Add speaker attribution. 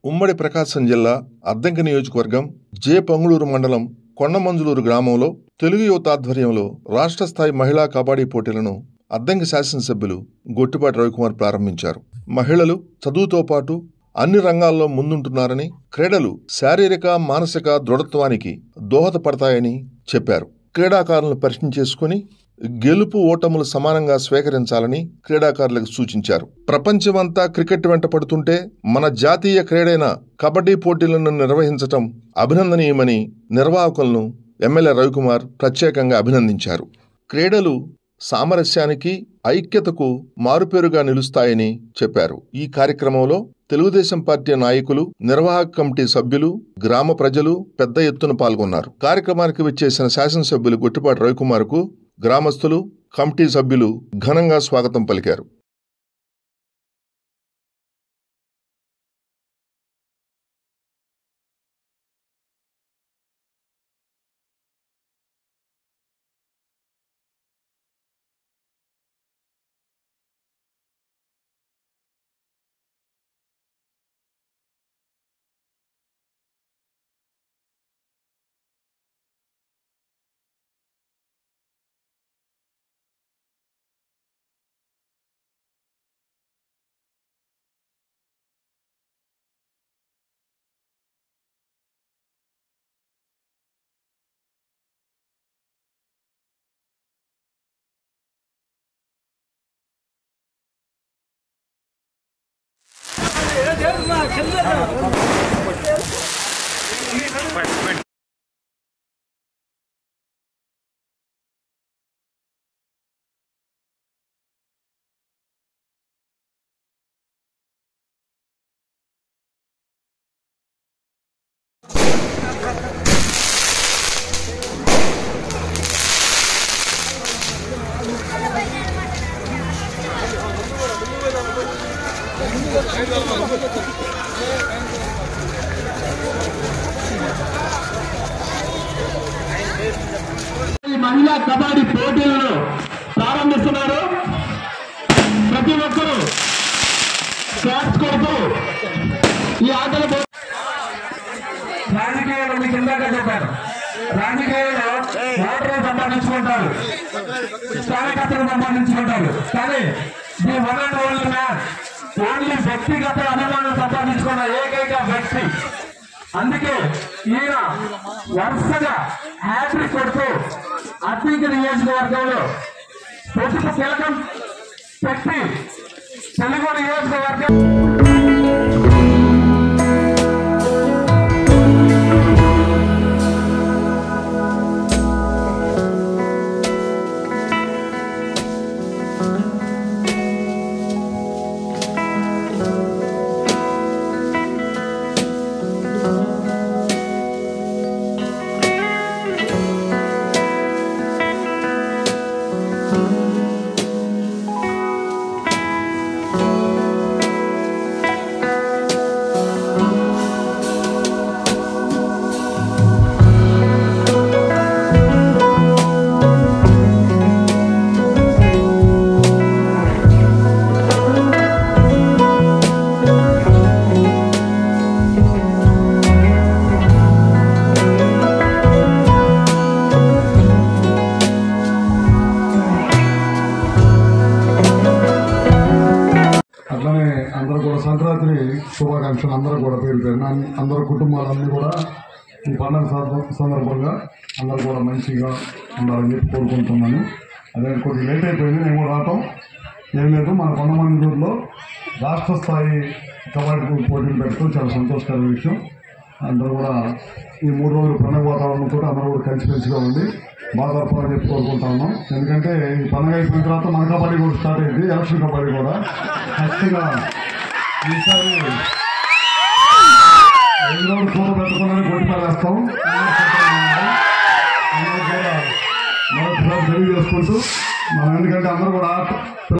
Speaker 1: ఉమ్మడి ప్రకాశం జిల్లా అద్దంకి నియోజకవర్గం జే పంగుళూరు మండలం కొండమంజులూరు గ్రామంలో తెలుగు యువత ఆధ్వర్యంలో రాష్ట్ర స్థాయి మహిళా కబడ్డీ పోటీలను అద్దంకి శాసనసభ్యులు గొట్టిపాటి రవికుమార్ ప్రారంభించారు. మహిళలు చదువుతో పాటు అన్ని రంగాల్లో ముందుంటున్నారని, క్రీడలు శారీరక మానసిక దృఢత్వానికి దోహదపడతాయని చెప్పారు. క్రీడాకారులను పరిచయం చేసుకుని గెలుపు ఓటములు సమానంగా స్వీకరించాలని క్రీడాకారులకు సూచించారు. ప్రపంచమంతా క్రికెట్ వెంట పడుతుంటే మన జాతీయ క్రీడైన కబడ్డీ పోటీలను నిర్వహించటం అభినందనీయమని నిర్వాహకులను ఎమ్మెల్యే రవికుమార్ ప్రత్యేకంగా అభినందించారు. క్రీడలు సామరస్యానికి, ఐక్యతకు మారుపేరుగా నిలుస్తాయని చెప్పారు. ఈ కార్యక్రమంలో తెలుగుదేశం పార్టీ నాయకులు, నిర్వాహక కమిటీ సభ్యులు, గ్రామ ప్రజలు పెద్ద ఎత్తున పాల్గొన్నారు. కార్యక్రమానికి విచ్చేసిన శాసనసభ్యులు గొట్టిపాటి రవికుమార్కు గ్రామస్తులు, కమిటీ సభ్యులు ఘనంగా స్వాగతం పలికారు.
Speaker 2: మహిళా కబడ్డీ పోటీలను ప్రారంభిస్తున్నారు. ప్రతి ఒక్కరూ క్లాప్స్ కొడుతూ ఈ ఆటలు రాజకీయాలు మీకు ఇందాక చెప్పారు. రాజకీయాల్లో ఓటర్లు సంపాదించుకుంటారు, స్థానికతను సంపాదించుకుంటారు, కానీ ఈ one and only man, only వ్యక్తిగత అభిమానులు సంపాదించుకున్న ఏకైక వ్యక్తి. అందుకే ఈయన వరుసగా హ్యాట్రిక్ కొడుతూ అద్దంకి నియోజకవర్గంలో పొదుపు తిలకం పెట్టి తెలుగు నియోజకవర్గం అందరూ కూడా సంక్రాంతి శుభాకాంక్షలు. అందరూ కూడా పేరు పేరున అందరూ కుటుంబాలన్నీ కూడా ఈ పండుగ సందర్భంగా అందరూ కూడా మంచిగా ఉండాలని చెప్పి కోరుకుంటున్నాను. అదే కొద్దిగా లేట్ అయిపోయింది, నేను కూడా రావటం ఏం లేదు. మన కొండమంజూరులో రాష్ట్ర స్థాయి కబడ్డీ పోటీలు పెడుతూ చాలా సంతోషకరమైన విషయం. అందరూ కూడా ఈ 3 రోజులు పండుగ వాతావరణంతో అందరూ కూడా కలిసిమెలిసిగా ఉండి బాగా జరపాలని చెప్పి కోరుకుంటా ఉన్నాం. ఎందుకంటే ఈ పండుగ అయిపోయిన తర్వాత మన కబడ్డీ కూడా స్టార్ట్ అయింది, ఎలక్షన్ కబడ్డీ కూడా. ఖచ్చితంగా ఈసారి ఎన్నో చూడ పెట్టుకుని కొట్టిపడేస్తాం. అందరూ కూడా మరొకసారి తెలియజేసుకుంటూ మనం, ఎందుకంటే అందరూ కూడా